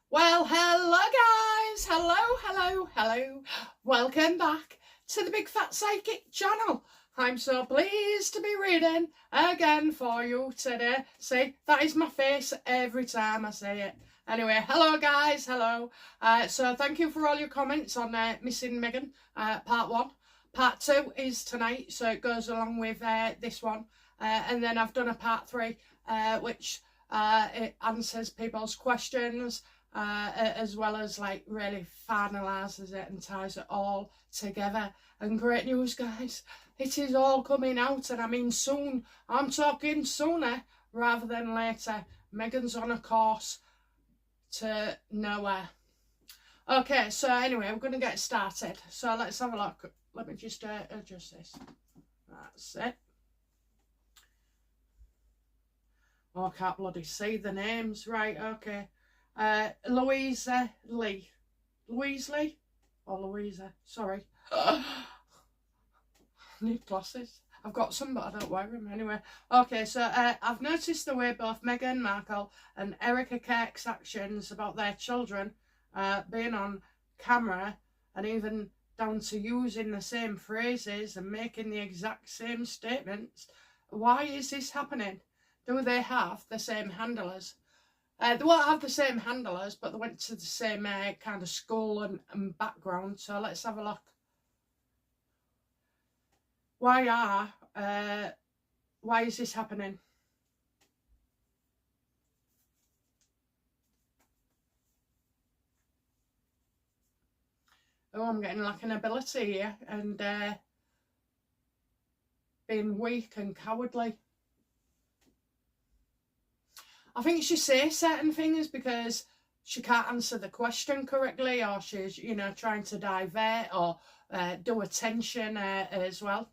Well, hello guys, hello. Welcome back to the Big Fat Psychic channel. I'm so pleased to be reading again for you today. See, that is my face every time I say it. Anyway, hello guys, hello. So thank you for all your comments on Missing Megan, part 1. Part 2 is tonight, so it goes along with this one. And then I've done a part 3, which it answers people's questions, as well as like really finalises it and ties it all together. And great news, guys, it is all coming out, and I mean soon. I'm talking sooner rather than later. Megan's on a course to nowhere. Okay, so anyway, we're going to get started. So let's have a look. Let me just adjust this. That's it. Oh, I can't bloody see the names. Right, okay. Louisa Lee. Louise Lee? Or Louisa, sorry. Need glasses. I've got some, but I don't wear them anyway. Okay, so I've noticed the way both Meghan Markle and Erica Kirk's actions about their children being on camera, and even down to using the same phrases and making the exact same statements. Why is this happening? Do they have the same handlers? They won't have the same handlers, but they went to the same kind of school and background. So let's have a look. Why is this happening? Oh, I'm getting like an ability here, and being weak and cowardly. I think she says certain things because she can't answer the question correctly, or she's, you know, trying to divert or do attention as well.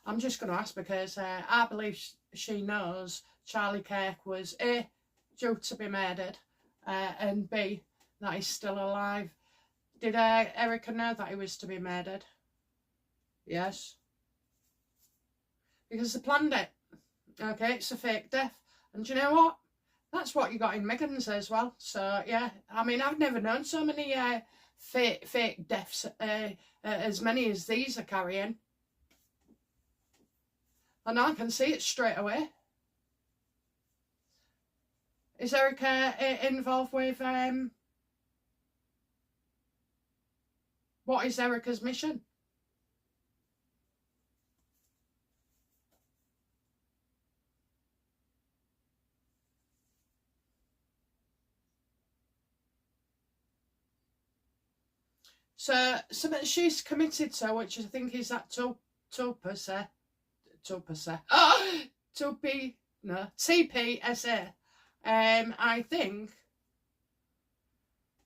I'm just going to ask because I believe she knows Charlie Kirk was A, due to be murdered, and B, that he's still alive. Did Erica know that he was to be murdered? Yes. Because they planned it. Okay, it's a fake death. And do you know what? That's what you got in Meghan's as well. So, yeah, I mean, I've never known so many fake deaths, as many as these are carrying. And I can see it straight away. Is Erica involved with... what is Erica's mission? So something she's committed to, which I think is that TPSA. I think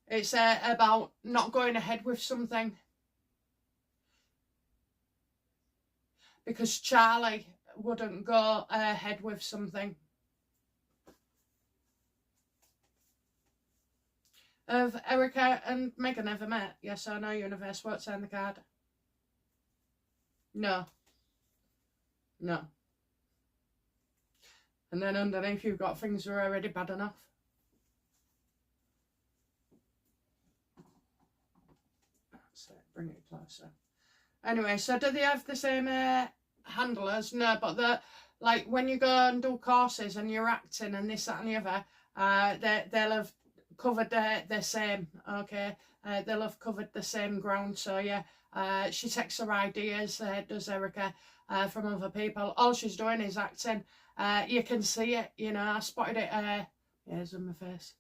it's about not going ahead with something because Charlie wouldn't go ahead with something. Have Erica and Meghan ever met? Yes or no, universe? What's on the card? No. No. And then underneath you've got things that are already bad enough. That's it. Bring it closer. Anyway, so do they have the same handlers? No, but like when you go and do courses and you're acting and this, that and the other, they'll have covered the same, okay? They'll have covered the same ground. So yeah, she takes her ideas, does Erica, from other people. All she's doing is acting. You can see it, you know. I spotted it, here's on my face.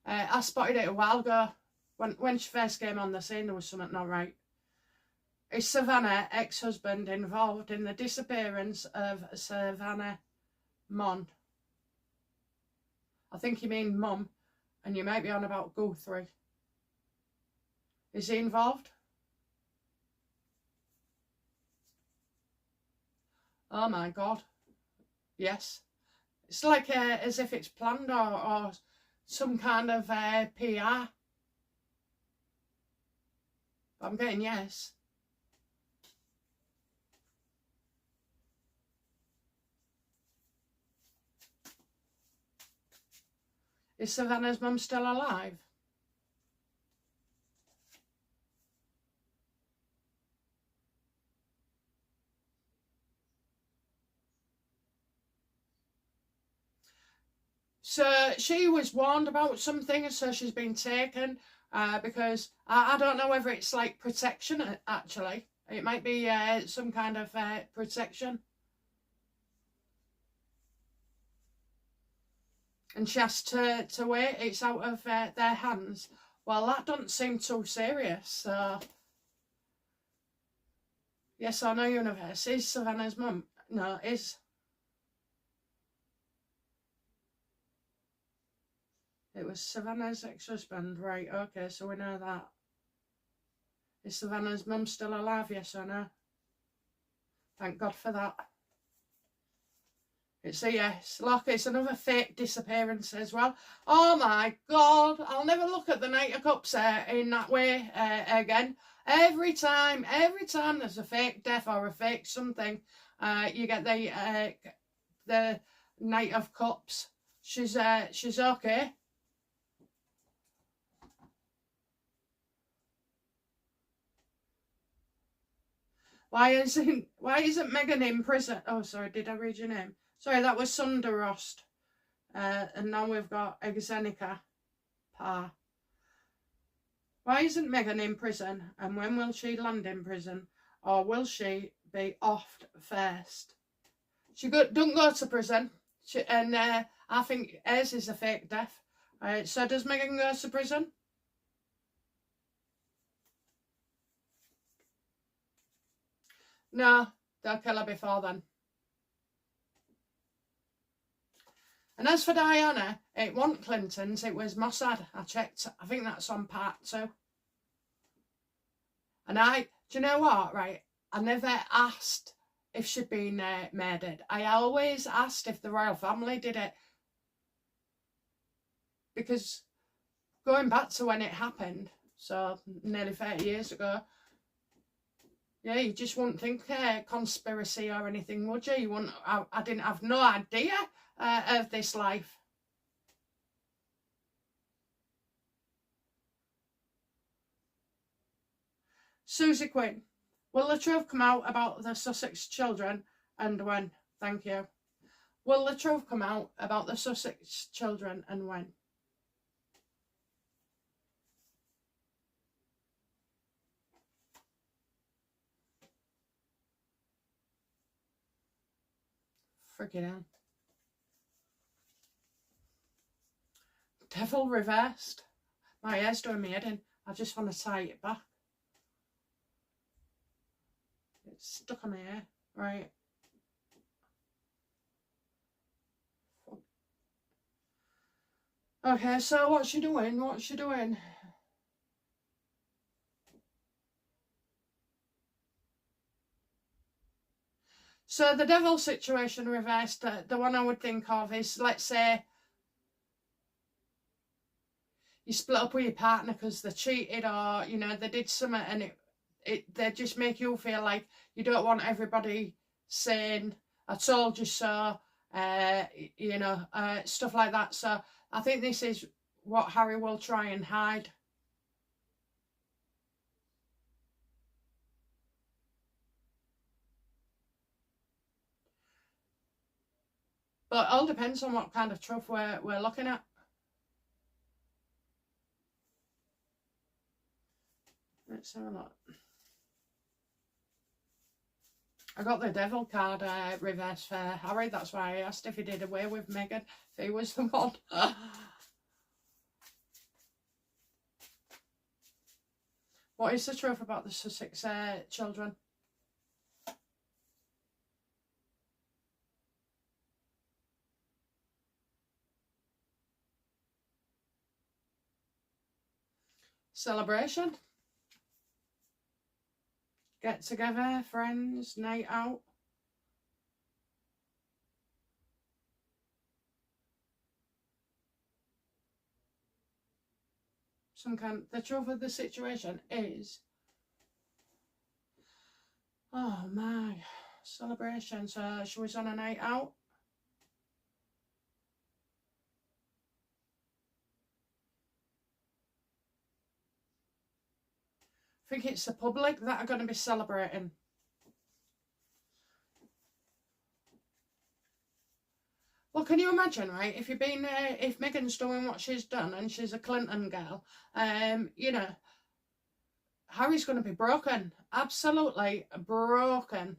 I spotted it a while ago. When she first came on the scene, there was something not right. Is Savannah, ex-husband, involved in the disappearance of Savannah Mon? I think you mean Mum, and you might be on about Guthrie. Is he involved? Oh my God. Yes. It's like as if it's planned or some kind of PR. I'm getting yes. Is Savannah's mum still alive? she was warned about something, and so she's been taken because I don't know whether it's like protection, actually. It might be some kind of protection. And she has to wait. It's out of their hands. Well, that doesn't seem too serious. So, yes or no universe. Is Savannah's mum? No, is. It was Savannah's ex-husband. Right, okay, so we know that. Is Savannah's mum still alive, yes or no? Thank God for that. It's a yes. Look, it's another fake disappearance as well. Oh my God, I'll never look at the Knight of Cups in that way again. Every time there's a fake death or a fake something, you get the Knight of Cups. She's okay. Why isn't Megan in prison? Oh, sorry, did I read your name? Sorry, that was Sunderost. And now we've got Exenica Pa. Why isn't Megan in prison? And when will she land in prison? Or will she be offed first? She don't go to prison. I think hers is a fake death. So does Megan go to prison? No, they'll kill her before then. And as for Diana, it wasn't Clinton's, it was Mossad. I checked. I think that's on part 2. And do you know what, right? I never asked if she'd been murdered. I always asked if the royal family did it. Because going back to when it happened, so nearly 30 years ago, yeah, you just wouldn't think conspiracy or anything, would you? You wouldn't. I didn't have no idea of this life. Susie Quinn, will the truth come out about the Sussex children and when? Thank you. Will the truth come out about the Sussex children and when? Freaking hell. Devil reversed. My hair's doing me head in. I just want to tie it back. It's stuck on my hair. Right. Okay, so what's she doing? What's she doing? So the devil situation reversed, the one I would think of is, let's say, you split up with your partner because they cheated or, you know, they did something and they just make you feel like you don't want everybody saying, I told you so, you know, stuff like that. So I think this is what Harry will try and hide. But it all depends on what kind of truth we're looking at. Let's have a look. I got the devil card reverse for Harry. That's why I asked if he did away with Meghan, if he was the one. What is the truth about the Sussex children? Celebration. Get together, friends, night out. Some kind. The truth of the situation is, oh my, celebration. So she was on a night out. I think it's the public that are going to be celebrating. Look, can you imagine, right? If if Meghan's doing what she's done and she's a Clinton girl, you know, Harry's going to be broken, absolutely broken.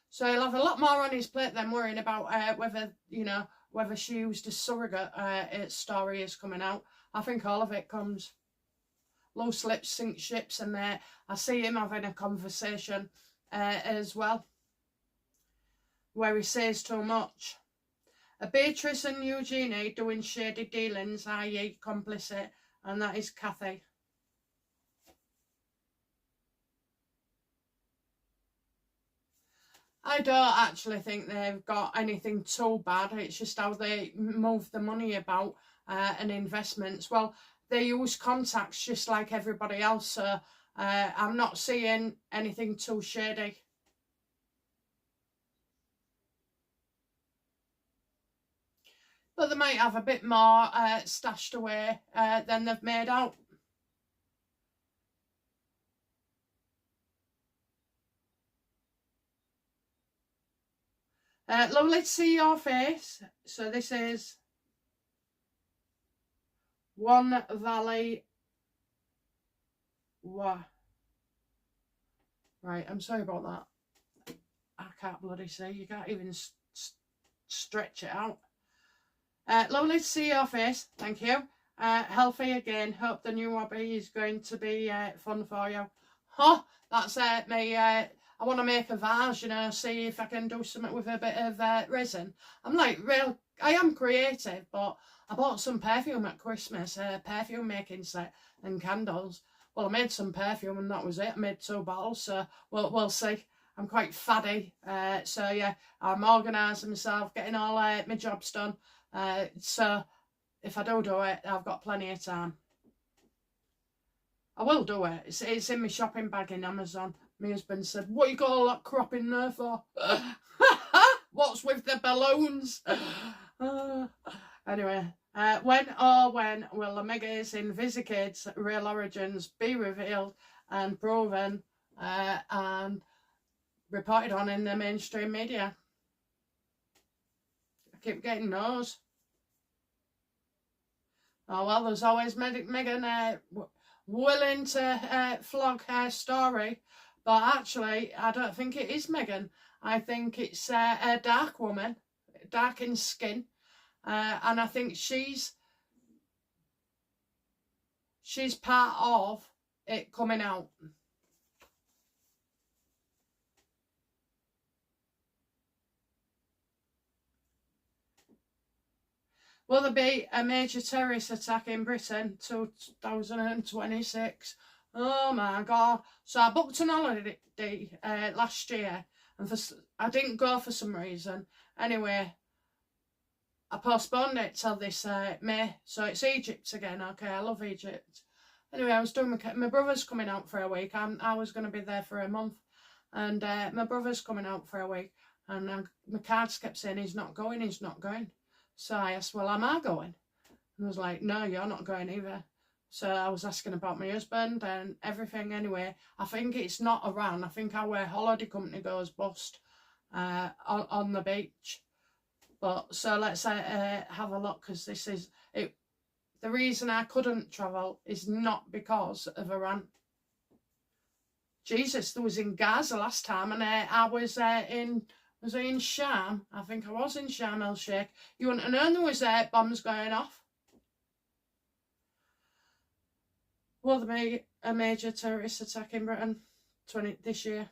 So he'll have a lot more on his plate than worrying about whether, you know, whether she used a surrogate story is coming out. I think all of it comes. Loose lips sink ships, and I see him having a conversation as well, where he says too much. Beatrice and Eugenie doing shady dealings, i.e. complicit, and that is Kathy. I don't actually think they've got anything too bad. It's just how they move the money about and investments. Well, they use contacts just like everybody else, so I'm not seeing anything too shady. But they might have a bit more stashed away than they've made out. Lovely to see your face. So this is One Valley. Wow. Right, I'm sorry about that. I can't bloody see. You can't even stretch it out. Lovely to see your face. Thank you. Healthy again. Hope the new hobby is going to be fun for you. Huh, that's me. I want to make a vase, you know, see if I can do something with a bit of resin. I'm like, I am creative, but I bought some perfume at Christmas, perfume making set and candles. Well, I made some perfume and that was it. I made 2 bottles, so we'll see. I'm quite faddy, so yeah, I'm organising myself, getting all my jobs done. So if I do it, I've got plenty of time. I will do it. It's in my shopping bag in Amazon. My husband said, "What you got all that crap in there for?" What's with the balloons? Anyway, when will the Meg's Invictus real origins be revealed and proven and reported on in the mainstream media? I keep getting those. Oh well, there's always Meghan willing to flog her story, but actually I don't think it is Meghan. I think it's a dark woman, dark in skin, and I think she's part of it coming out. Will there be a major terrorist attack in Britain 2026? Oh my God. So I booked an holiday last year and I didn't go for some reason. Anyway, I postponed it till this May. So it's Egypt again. Okay, I love Egypt. Anyway, I was doing my brother's coming out for a week. I was going to be there for a month. And my brother's coming out for a week. And my cards kept saying he's not going, he's not going. So I asked, well, am I going? And I was like, no, you're not going either. So I was asking about my husband and everything. Anyway, I think it's not Iran. I think our holiday company goes bust on the beach. But so let's have a look, because this is it. The reason I couldn't travel is not because of Iran. Jesus, there was in Gaza last time, and I was in Sham? I think I was in Sharm el Sheikh. You wouldn't have known there was bombs going off. Will there be a major terrorist attack in Britain this year?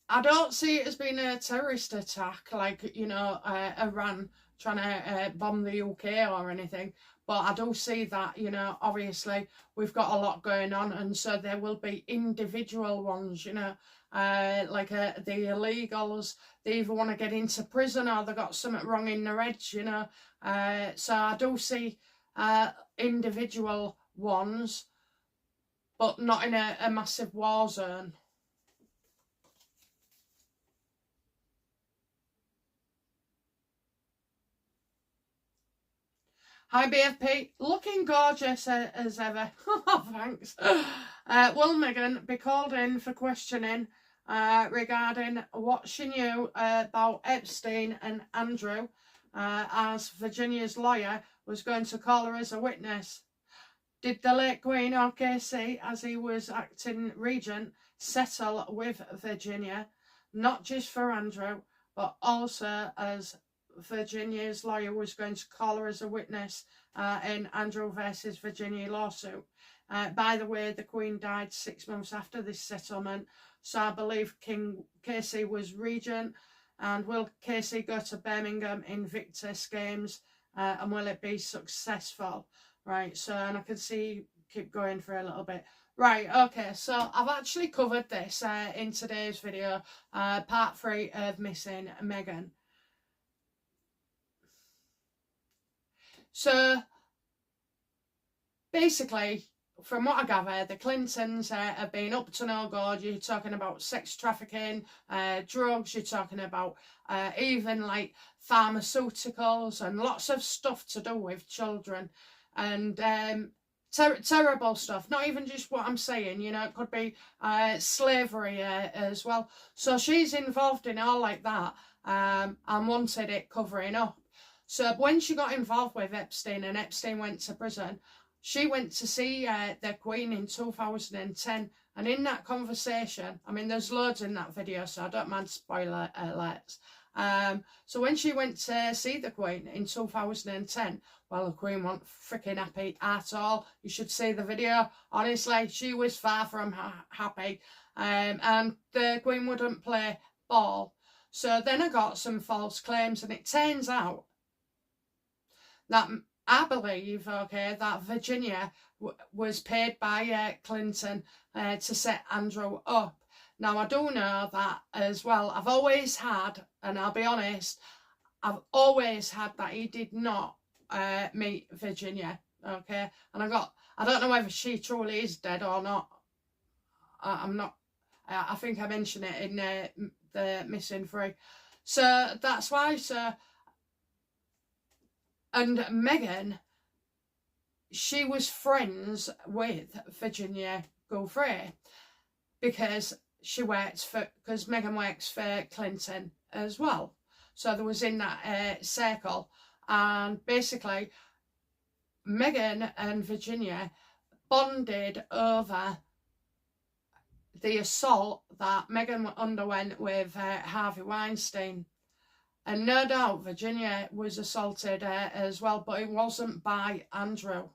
I don't see it as being a terrorist attack, like, you know, Iran trying to bomb the UK or anything. But I do see that, you know, obviously we've got a lot going on, and so there will be individual ones, you know, like the illegals. They either want to get into prison or they've got something wrong in their heads, you know. So I do see individual ones, but not in a massive war zone. Hi BFP, looking gorgeous as ever. Thanks. Will Meghan be called in for questioning regarding what she knew about Epstein and Andrew, as Virginia's lawyer was going to call her as a witness? Did the late Queen or Casey, as he was acting regent, settle with Virginia, not just for Andrew, but also as Virginia's lawyer was going to call her as a witness in Andrew versus Virginia lawsuit? By the way, the Queen died 6 months after this settlement, so I believe King Casey was regent. And will Casey go to Birmingham Invictus games, and will it be successful? Right, so, and I can see, keep going for a little bit. Right, okay, so I've actually covered this in today's video, part 3 of Missing Meghan. So, basically, from what I gather, the Clintons have been up to no good. You're talking about sex trafficking, drugs, you're talking about even like pharmaceuticals and lots of stuff to do with children. And terrible stuff, not even just what I'm saying, you know, it could be slavery as well. So she's involved in all like that, and wanted it covering up. So when she got involved with Epstein and Epstein went to prison, she went to see the Queen in 2010, and in that conversation, I mean, there's loads in that video, so I don't mind spoiler alerts. So when she went to see the Queen in 2010, well, the Queen wasn't freaking happy at all. You should see the video. Honestly, she was far from happy. And the Queen wouldn't play ball. So then I got some false claims, and it turns out that I believe, okay, that Virginia was paid by Clinton to set Andrew up. Now, I do know that as well. I've always had, and I'll be honest, I've always had that he did not meet Virginia, okay? And I don't know whether she truly is dead or not. I'm not, I think I mentioned it in the Missing 3. So that's why, and Meghan, she was friends with Virginia Giuffre because Meghan works for Clinton as well. So there was in that circle, and basically Meghan and Virginia bonded over the assault that Meghan underwent with Harvey Weinstein. And no doubt Virginia was assaulted as well, but it wasn't by Andrew.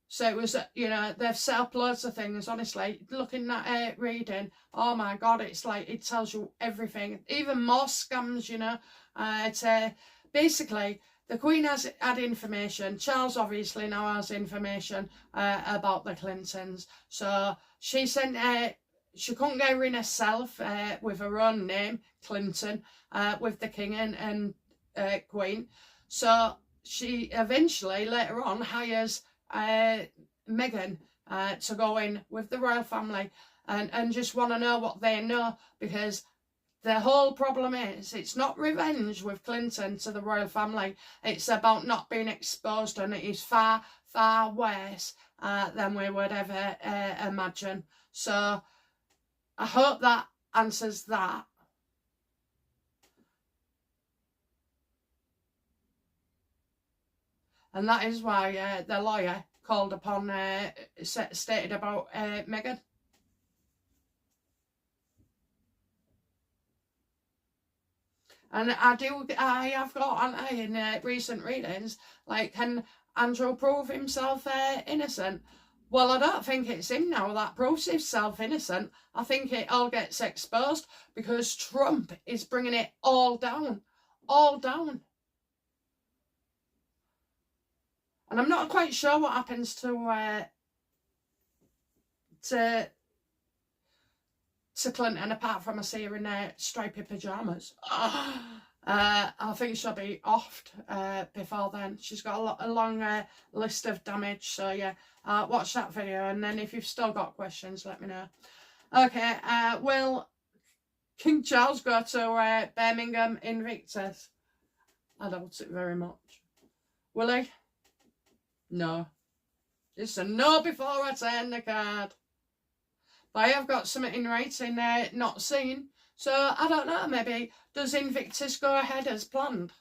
So it was, you know, they've set up loads of things, honestly. Looking at reading, oh my God, it's like, it tells you everything. Even more scams, you know. Basically, the Queen has had information. Charles obviously now has information about the Clintons. So she sent, she couldn't get her in herself with her own name, Clinton, with the King and Queen. So she eventually, later on, hires Meghan to go in with the royal family and just want to know what they know, because the whole problem is it's not revenge with Clinton to the royal family. It's about not being exposed, and it is far, far worse than we would ever imagine. So I hope that answers that. And that is why the lawyer called upon, stated about Meghan. And I have got in recent readings, like, can Andrew prove himself innocent? Well, I don't think it's him now that proves himself innocent. I think it all gets exposed because Trump is bringing it all down. All down. And I'm not quite sure what happens to Clinton, apart from I see her in stripy pyjamas. I think she'll be offed before then. She's got a long list of damage. So yeah, watch that video, and then if you've still got questions, let me know. Okay, will King Charles go to Birmingham Invictus? I doubt it very much. Will he? No. It's a no before I turn the card. But I have got something in writing not seen. So, I don't know, maybe, does Invictus go ahead as planned?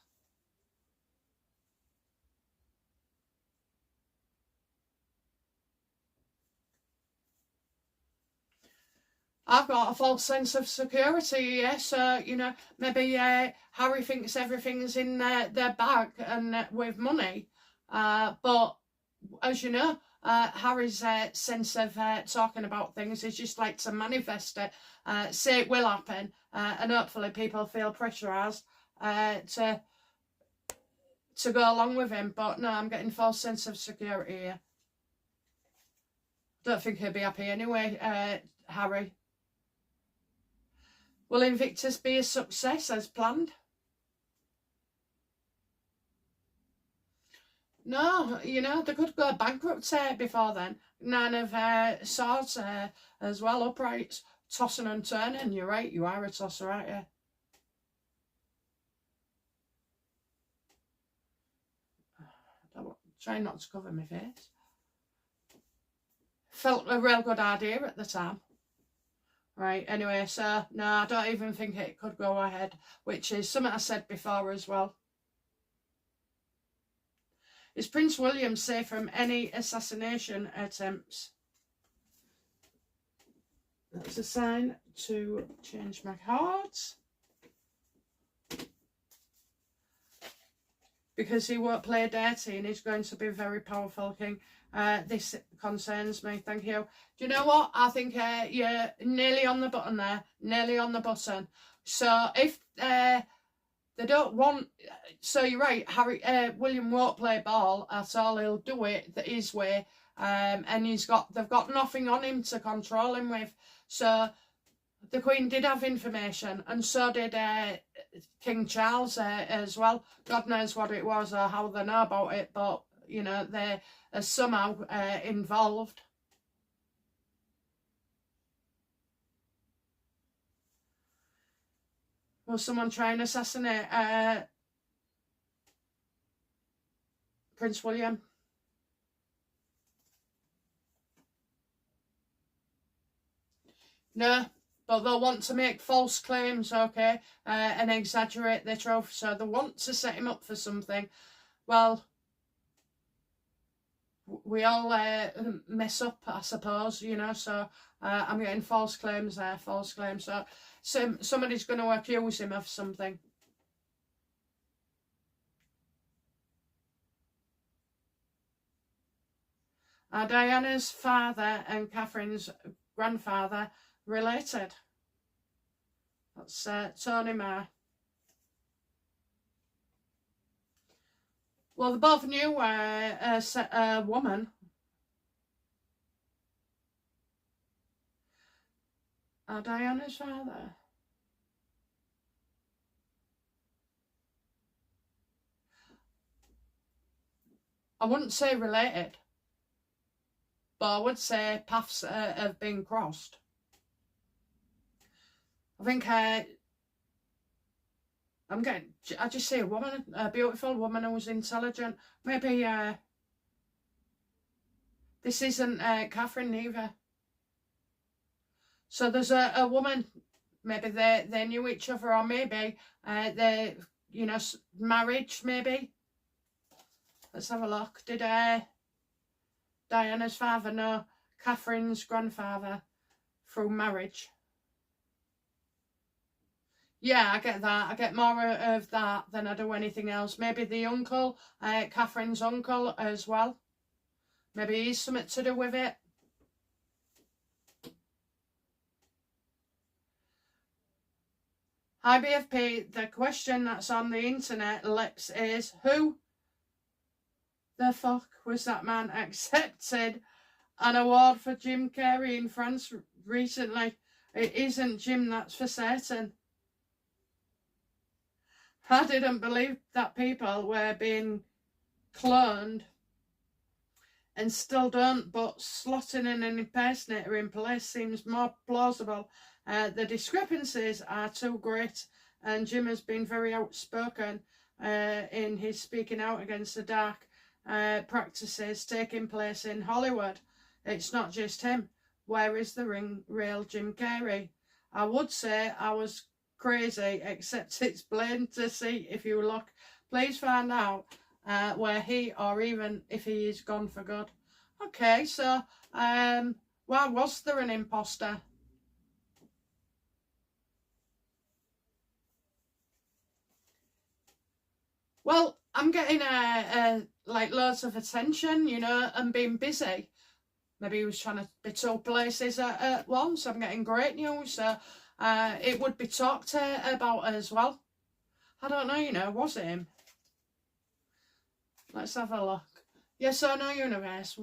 I've got a false sense of security, yes. So, you know, maybe Harry thinks everything's in their bag and with money. But, as you know, Harry's sense of talking about things is just like to manifest it, say it will happen, and hopefully people feel pressurised to go along with him. But no, I'm getting false sense of security here. Don't think he'll be happy anyway, Harry. Will Invictus be a success as planned? No, you know, they could go bankrupt before then. Nine of swords as well, uprights, tossing and turning. You're right, you are a tosser, aren't you? Try not to cover my face. Felt a real good idea at the time. Right, anyway, so no, I don't even think it could go ahead, which is something I said before as well. Is Prince William safe from any assassination attempts? That's a sign to change my cards. Because he won't play dirty and he's going to be a very powerful king. This concerns me, thank you. Do you know what? I think you're nearly on the button there. Nearly on the button. So if they don't want... So you're right, William won't play ball at all. He'll do it his way. And they've got nothing on him to control him with. So the Queen did have information, and so did King Charles as well. God knows what it was or how they know about it, but, you know, they are somehow involved. Will someone try and assassinate Prince William? No. But they'll want to make false claims, okay, and exaggerate their truth. So they want to set him up for something. Well, we all mess up, I suppose, you know. So I'm getting false claims there, false claims. So somebody's going to accuse him of something. Are Diana's father and Catherine's grandfather related? That's Tony Marr. Well, they both knew a woman. Diana's father. I wouldn't say related, but I would say paths have been crossed. I think I just say a woman, a beautiful woman who's intelligent. Maybe this isn't Catherine either. So there's a woman, maybe they knew each other, or maybe they, you know, marriage maybe. Let's have a look. Did Diana's father know Catherine's grandfather through marriage? Yeah, I get that. I get more of that than I do anything else. Maybe the uncle, Catherine's uncle as well. Maybe he's something to do with it. Hi BFP, the question that's on the internet, Lex, is who the fuck was that man accepted an award for Jim Carrey in France recently? It isn't Jim, that's for certain. I didn't believe that people were being cloned and still don't, but slotting in an impersonator in place seems more plausible. The discrepancies are too great, and Jim has been very outspoken in his speaking out against the dark practices taking place in Hollywood. It's not just him. Where is the real Jim Carrey? I would say I was crazy, except it's plain to see if you look. Please find out where he, or even if he is gone for good. Okay, so why was there an imposter? Well, I'm getting like loads of attention, you know, and being busy. Maybe he was trying to be two places at once. I'm getting great news, so it would be talked about as well. I don't know, you know, was it him? Let's have a look. Yes or no, universe.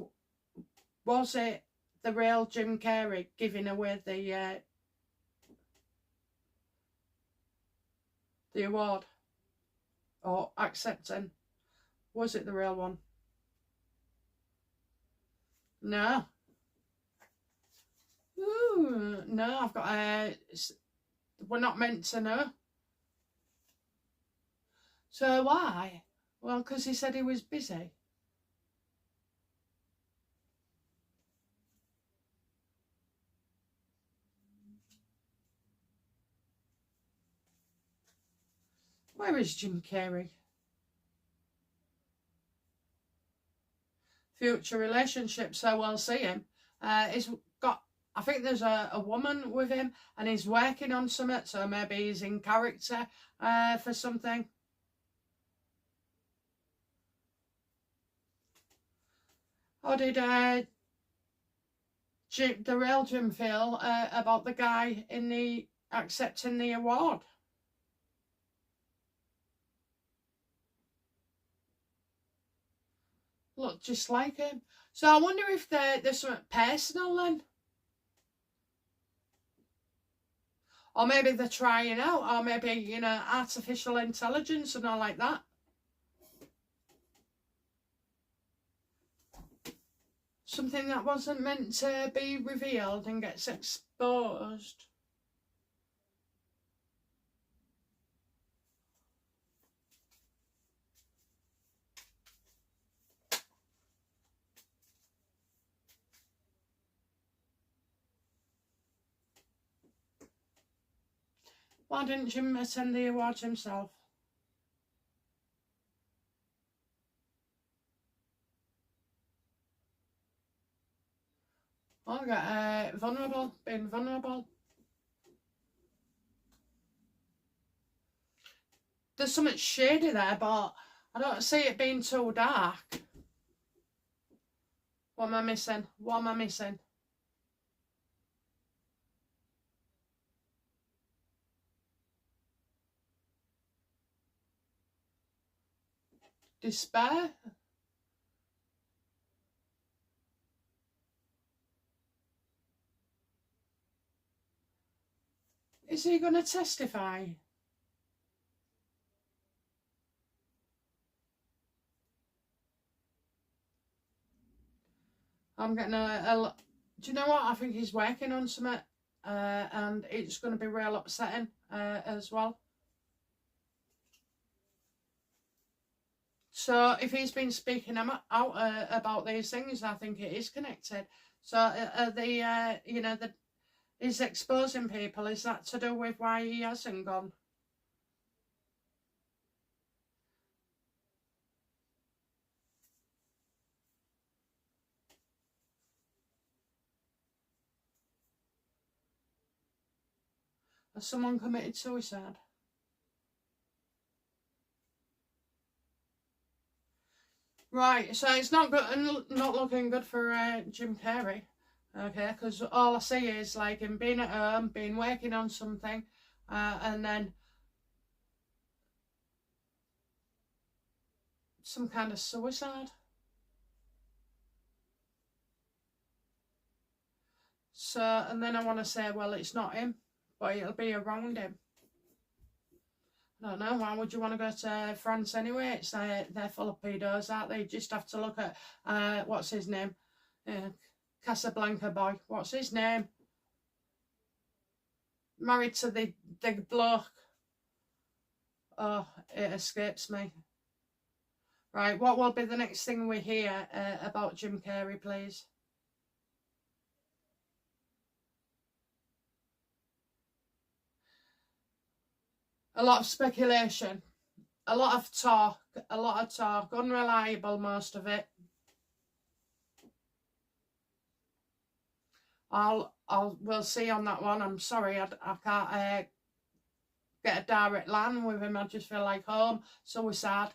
Was it the real Jim Carrey giving away the award? Or accepting? Was it the real one? No. Ooh, no, I've got we're not meant to know. So why? Well, because he said he was busy. Where is Jim Carrey? Future relationship, so we'll see him. He's got, I think there's a woman with him and he's working on something, so maybe he's in character for something. How did the real Jim feel about the guy in the accepting the award? Look just like him. So I wonder if there's something personal then. Or maybe they're trying out, or maybe, you know, artificial intelligence and all like that. Something that wasn't meant to be revealed and gets exposed. Why didn't Jim attend the awards himself? Oh, I got vulnerable, being vulnerable. There's something shady there, but I don't see it being too dark. What am I missing? What am I missing? Despair? Is he going to testify? I'm getting a do you know what? I think he's working on something and it's going to be real upsetting as well. So if he's been speaking out about these things, I think it is connected. So you know, he's exposing people. Is that to do with why he hasn't gone? Has someone committed suicide? Right, so it's not good, not looking good for Jim Carrey. Okay, because all I see is like him being at home, being working on something, and then some kind of suicide. So, and then I want to say, well, it's not him, but it'll be around him. I don't know, why would you want to go to France anyway? It's they're full of pedos, aren't they? You just have to look at, what's his name? Casablanca boy. What's his name? Married to the bloke. Oh, it escapes me. Right, what will be the next thing we hear about Jim Carrey, please? A lot of speculation, a lot of talk, unreliable, most of it. We'll see on that one. I'm sorry, I can't get a direct line with him. I just feel like home, suicide,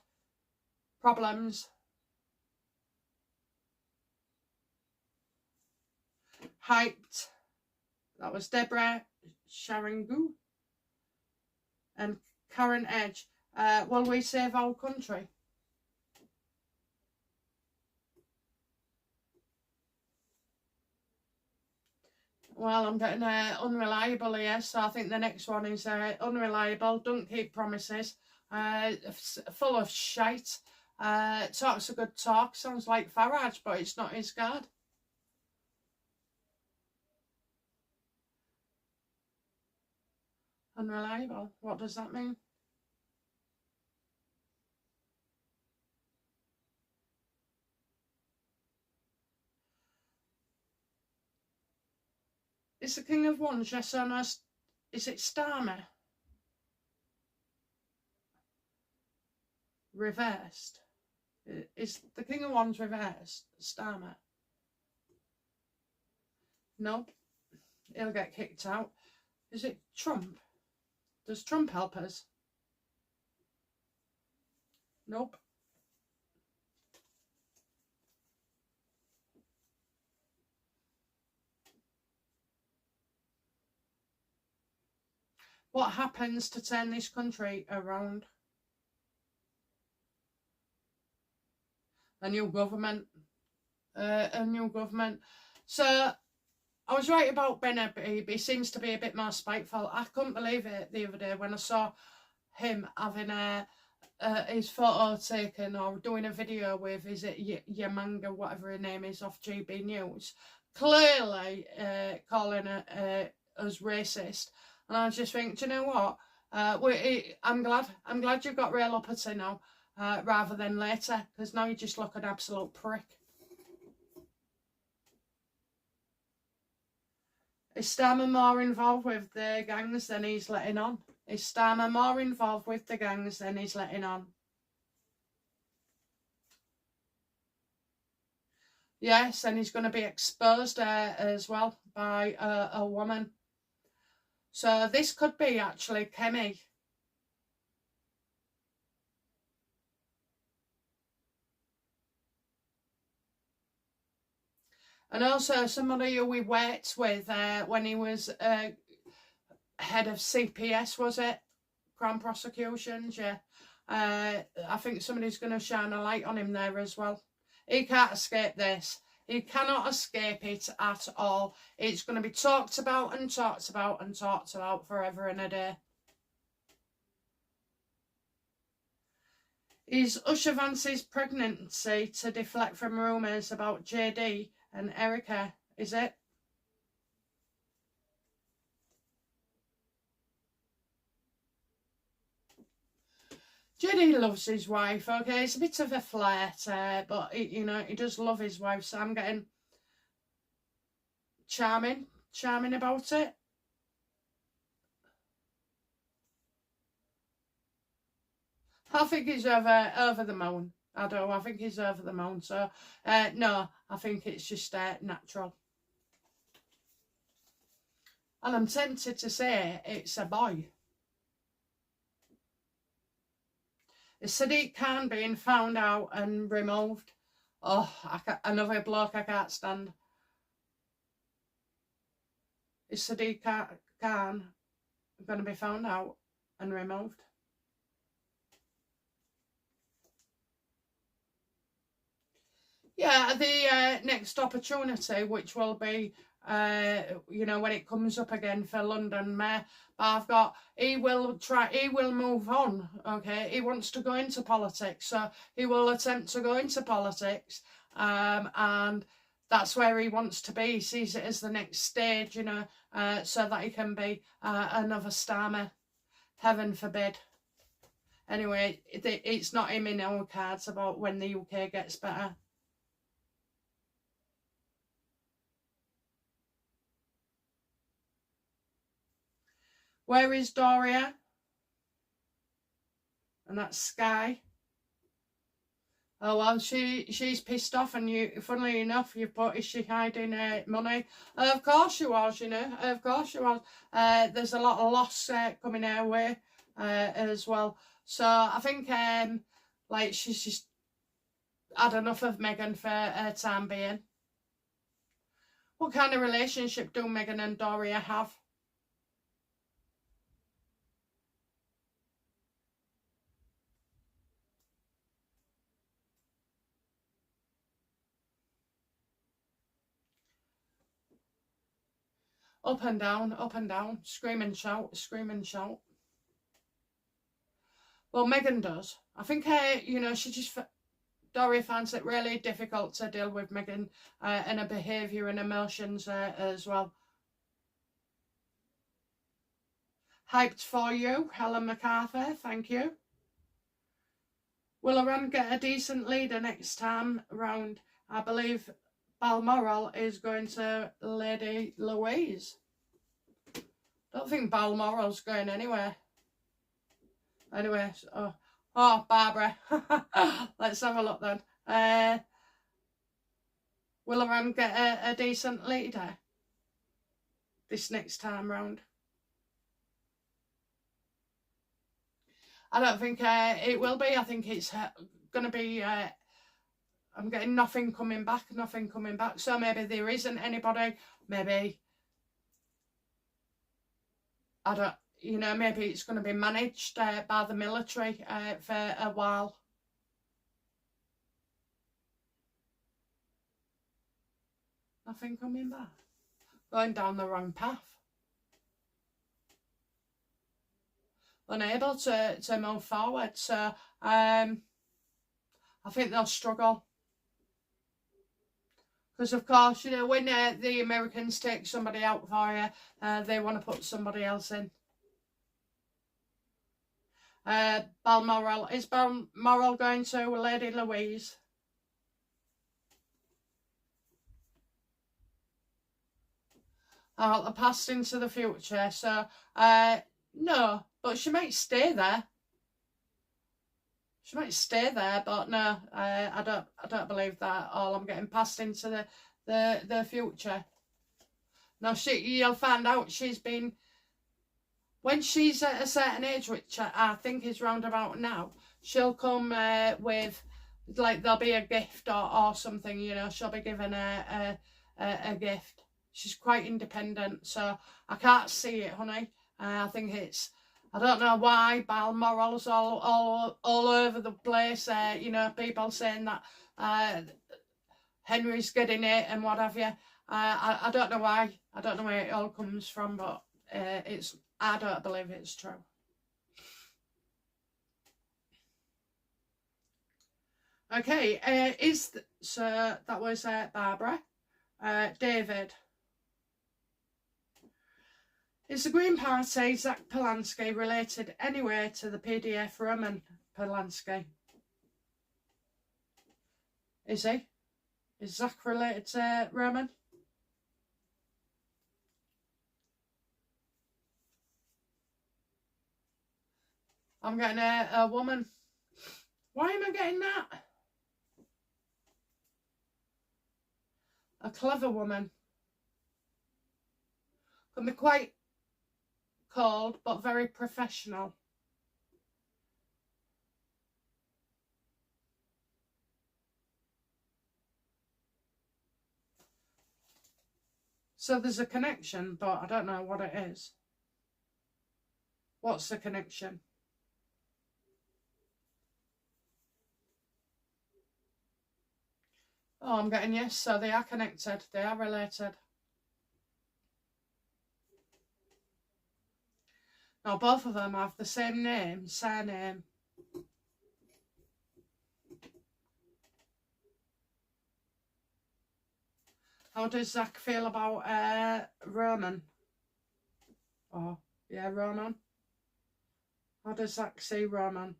problems. Hyped. That was Deborah Sharangu and Current Edge. Will we save our country? Well, I'm getting unreliable here, so I think the next one is unreliable, don't keep promises, full of shite, talks a good talk, sounds like Farage, but it's not his card. Unreliable, what does that mean? Is the King of Wands, yes or no? Is it Starmer? Reversed. Is the King of Wands reversed? Starmer? Nope. He'll get kicked out. Is it Trump? Does Trump help us? Nope. What happens to turn this country around? A new government. A new government. So, I was right about Bennett, but he seems to be a bit more spiteful. I couldn't believe it the other day when I saw him having his photo taken or doing a video with, is it Yamanga, whatever her name is, off GB News, clearly calling us racist. And I just think, do you know what? I'm glad you've got real uppity now, rather than later, because now you just look an absolute prick. Is Starmer more involved with the gangs than he's letting on? Is Starmer more involved with the gangs than he's letting on? Yes, and he's going to be exposed as well by a woman. So this could be actually Kemi. And also somebody who we worked with when he was head of CPS, was it? Crown Prosecutions, yeah. I think somebody's going to shine a light on him there as well. He can't escape this. He cannot escape it at all. It's going to be talked about and talked about and talked about forever and a day. Is Usher Vance's pregnancy to deflect from rumours about JD and Erica? Is it? JD loves his wife, okay? It's a bit of a flirt, but, you know, he does love his wife, so I'm getting charming about it. I think he's over the moon. I think he's over the moon. So, no, I think it's just natural. And I'm tempted to say it's a boy. Is Sadiq Khan being found out and removed? Oh, another bloke I can't stand. Is Sadiq Khan going to be found out and removed? Yeah, the next opportunity, which will be, you know, when it comes up again for London Mayor, but he will move on, okay? He wants to go into politics, so he will attempt to go into politics, and that's where he wants to be. He sees it as the next stage, you know, so that he can be another Starmer. Heaven forbid. Anyway, it's not him in our cards about when the UK gets better. Where is Doria? And that's Sky. Oh well, she's pissed off, and you, funnily enough, you've put, is she hiding money? Of course she was, you know. Of course she was. There's a lot of loss coming our way as well. So I think like she's just had enough of Meghan for her time being. What kind of relationship do Meghan and Doria have? Up and down, scream and shout, scream and shout. Well, Meghan does. I think, you know, Doria finds it really difficult to deal with Meghan and her behaviour and emotions as well. Hyped for you, Helen MacArthur, thank you. Will Iran get a decent leader next time round? I believe Balmoral is going to Lady Louise. Don't think Balmoral's going anywhere. Anyway, oh Barbara. Let's have a look then. Will Iran get a decent leader this next time round? I don't think it will be. I think it's going to be... I'm getting nothing coming back. So maybe there isn't anybody. Maybe... I don't... You know, maybe it's going to be managed by the military for a while. Nothing coming back. Going down the wrong path. Unable to move forward. So I think they'll struggle. Because, of course, you know, when the Americans take somebody out for you, they want to put somebody else in. Balmoral. Is Balmoral going to Lady Louise? The past into the future. So, no. But she might stay there. She might stay there, but no, I don't believe that at all. I'm getting passed into the future. Now you'll find out she's been, when she's at a certain age, which I think is round about now, she'll come with, like, there'll be a gift or something, you know, she'll be given a gift. She's quite independent, so I can't see it, honey. I think it's, I don't know why Balmoral's all over the place. You know, people saying that Henry's getting it and what have you. I don't know why. I don't know where it all comes from, but I don't believe it's true. Okay, so that was Barbara. David. Is the Green Party, Zach Palansky, related anywhere to the PDF Roman Palansky? Is he? Is Zach related to Roman? I'm getting a woman. Why am I getting that? A clever woman. Can be quite cold, but very professional. So there's a connection, but I don't know what it is. What's the connection? Oh, I'm getting yes, so they are connected. They are related. Now, both of them have the same name, surname. How does Zach feel about Roman? Oh, yeah, Roman. How does Zach see Roman?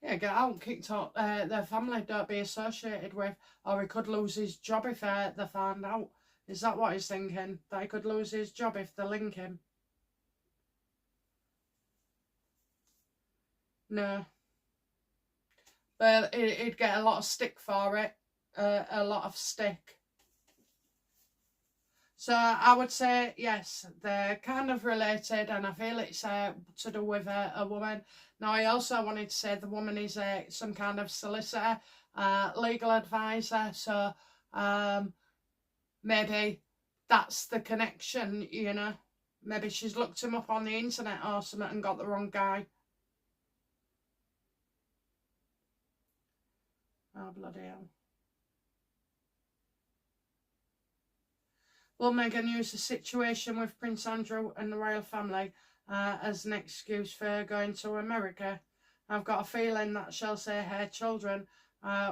Yeah, get out, kicked out their family, don't be associated with, or he could lose his job if they found out. Is that what he's thinking? That he could lose his job if they link him? No. But he'd get a lot of stick for it. A lot of stick. So I would say, yes, they're kind of related, and I feel it's to do with a woman. Now, I also wanted to say the woman is some kind of solicitor, legal advisor, so maybe that's the connection, you know. Maybe she's looked him up on the internet or something and got the wrong guy. Oh, bloody hell. Will Meghan use the situation with Prince Andrew and the royal family as an excuse for going to America? I've got a feeling that she'll say her children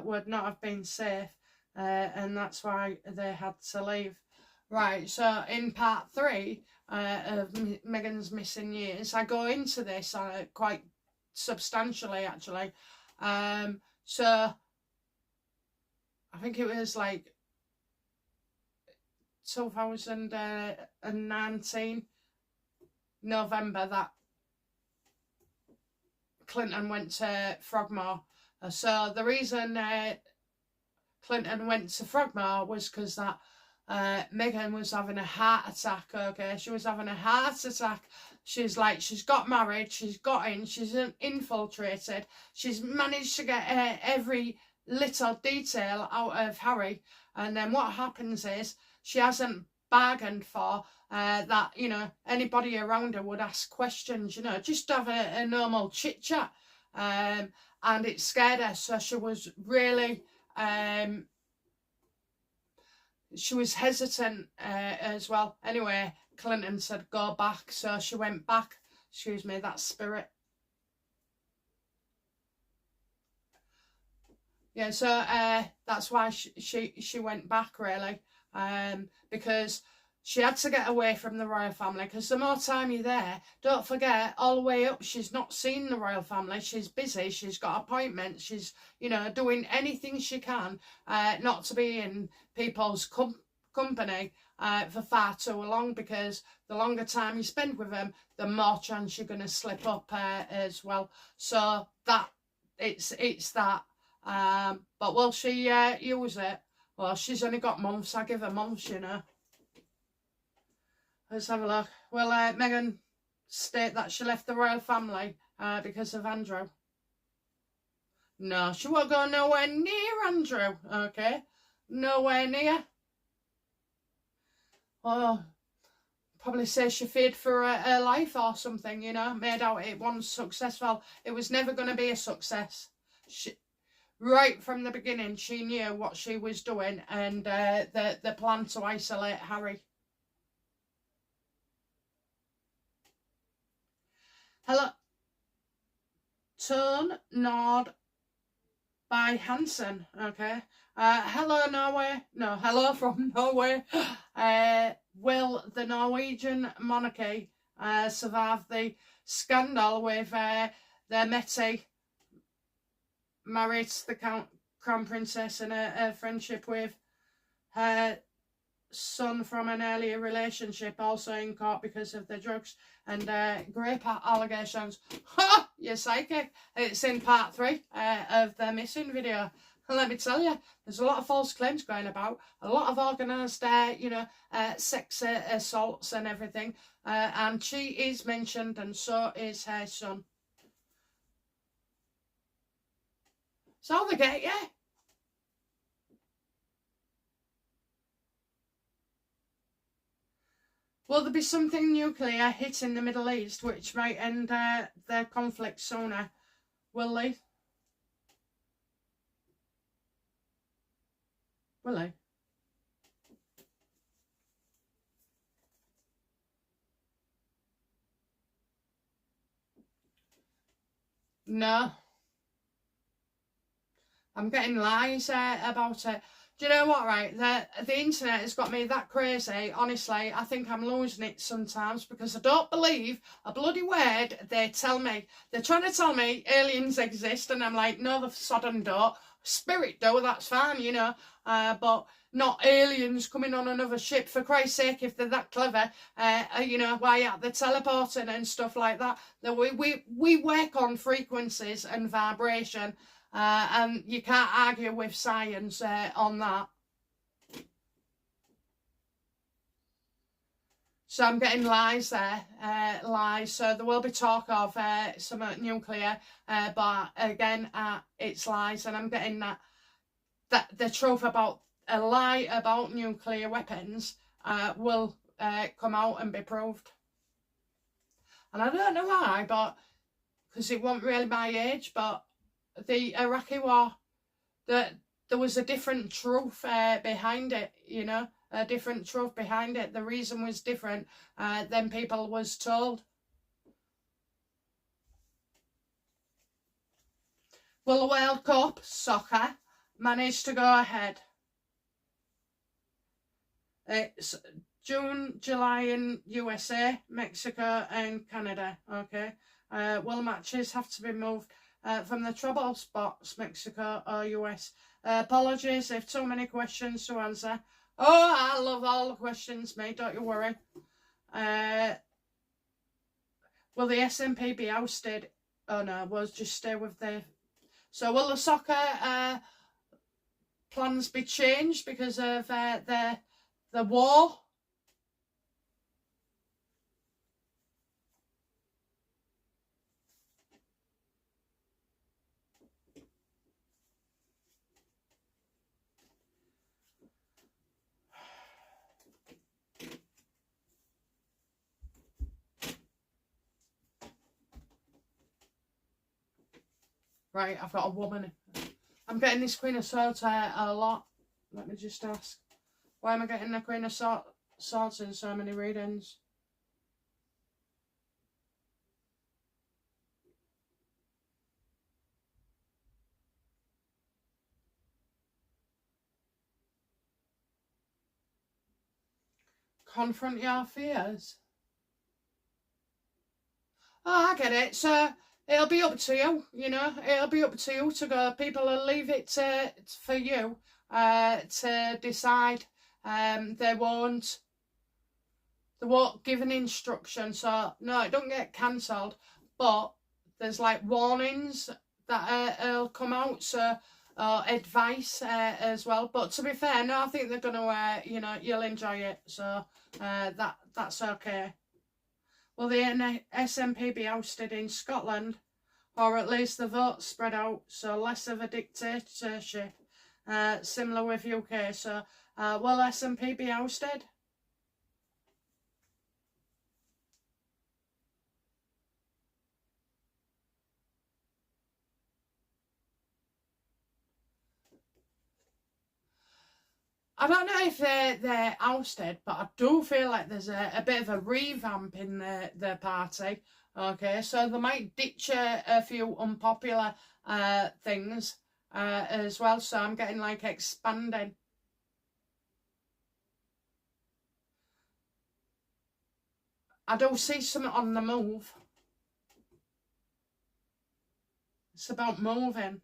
would not have been safe, and that's why they had to leave. Right, so in part 3 of Meghan's missing years, I go into this quite substantially, actually. So I think it was like 2019 November that Clinton went to Frogmore. So the reason Clinton went to Frogmore was because that Meghan was having a heart attack. Okay, she was having a heart attack. She's got married, she's got in, she's infiltrated, she's managed to get every little detail out of Harry, and then what happens is she hasn't bargained for that, you know, anybody around her would ask questions, you know, just have a normal chit chat, and it scared her, so she was really she was hesitant as well. Anyway, Clinton said go back, so she went back. Excuse me, that spirit. Yeah, so that's why she went back, really, because she had to get away from the royal family, because the more time you're there, don't forget, all the way up, she's not seen the royal family, she's busy, she's got appointments, she's, you know, doing anything she can not to be in people's company for far too long, because the longer time you spend with them, the more chance you're going to slip up as well. So that, it's that. But will she use it? Well, she's only got months. I give her months, you know. Let's have a look. Will Meghan state that she left the royal family because of Andrew? No, she won't go nowhere near Andrew, okay? Nowhere near. Oh, probably say she feared for her life or something, you know, made out it wasn't successful. It was never going to be a success. Right from the beginning, she knew what she was doing, and the plan to isolate Harry. Hello. Turn Nord by Hansen, okay. Hello, Norway. No, hello from Norway. Will the Norwegian monarchy survive the scandal with their Mette married to the Crown Princess and a friendship with her son from an earlier relationship, also in court because of the drugs and rape allegations? Ha! You're psychic. It's in part 3 of the missing video. And let me tell you, there's a lot of false claims going about, a lot of organised, you know, sex assaults and everything. And she is mentioned, and so is her son. So how they get you. Will there be something nuclear hitting the Middle East which might end their conflict sooner? Will they? Will they? No. I'm getting lies about it. Do you know what, right? The internet has got me that crazy. Honestly, I think I'm losing it sometimes because I don't believe a bloody word they tell me. They're trying to tell me aliens exist, and I'm like, no, the sodden don't. Spirit do, that's fine, you know. But not aliens coming on another ship. For Christ's sake, if they're that clever, you know, why aren't they teleporting and stuff like that? We work on frequencies and vibration. And you can't argue with science on that. So I'm getting lies there, lies. So there will be talk of some nuclear, but again, it's lies, and I'm getting that the truth about a lie about nuclear weapons will come out and be proved. And I don't know why, but because it wasn't really my age, but the Iraqi war, there was a different truth behind it, you know, a different truth behind it. The reason was different than people was told. Will the World Cup soccer manage to go ahead? It's June, July in USA, Mexico and Canada, okay? Will matches have to be moved from the trouble spots, Mexico or US? Apologies if too many questions to answer. Oh, I love all the questions, mate, don't you worry. Will the SNP be ousted? Oh no, we'll just stay with the... So will the soccer plans be changed because of the war? Right, I've got a woman. I'm getting this Queen of Swords a lot. Let me just ask. Why am I getting the Queen of Swords in so many readings? Confront your fears. Oh, I get it. So it'll be up to you, you know. It'll be up to you to go. People will leave it for you to decide. They won't give an instruction. So no, it don't get cancelled. But there's like warnings that will come out. So advice as well. But to be fair, no, I think they're gonna you know, you'll enjoy it. So that's okay. Will the SNP be ousted in Scotland, or at least the votes spread out, so less of a dictatorship, similar with UK? So will SNP be ousted? I don't know if they're ousted, but I do feel like there's a bit of a revamp in the party. Okay, so they might ditch a few unpopular things as well. So I'm getting like expanding. I do see something on the move. It's about moving.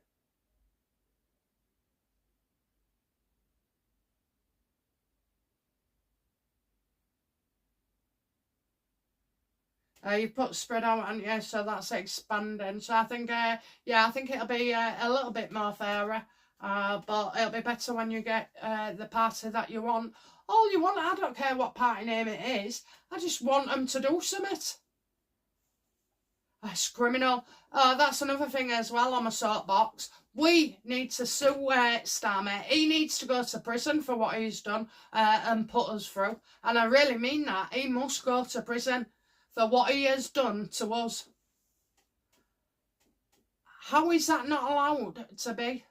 You put spread out, and yeah, so that's expanding. So I think, yeah, I think it'll be a little bit more fairer, but it'll be better when you get the party that you want. All you want, I don't care what party name it is. I just want them to do something. That's criminal. That's another thing as well on my soapbox. We need to sue Starmer. He needs to go to prison for what he's done and put us through. And I really mean that. He must go to prison for what he has done to us. How is that not allowed to be?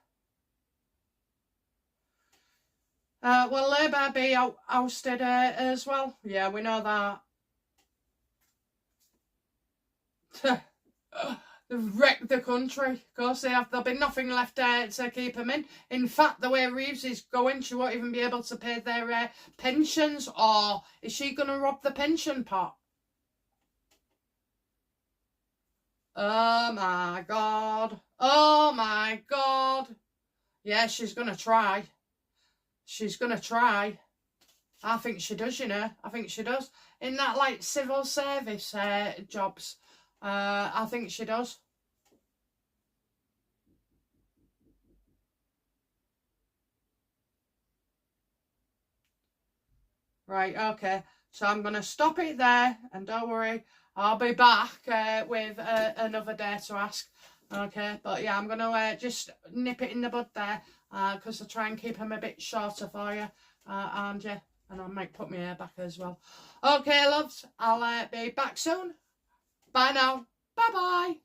Will Labour be ousted as well? Yeah, we know that. They've wrecked the country. Of course they have. There'll be nothing left to keep them in. In fact, the way Reeves is going, she won't even be able to pay their pensions. Or is she going to rob the pension pot? Oh my God. Oh my God. Yeah, she's going to try. She's going to try. I think she does, you know. I think she does. In that, like, civil service jobs. I think she does. Right, okay. So I'm going to stop it there. And don't worry, I'll be back with another dare to ask. Okay, but yeah, I'm going to just nip it in the bud there. Because I'll try and keep them a bit shorter for you. And yeah, and I might put my hair back as well. Okay, loves, I'll be back soon. Bye now. Bye-bye.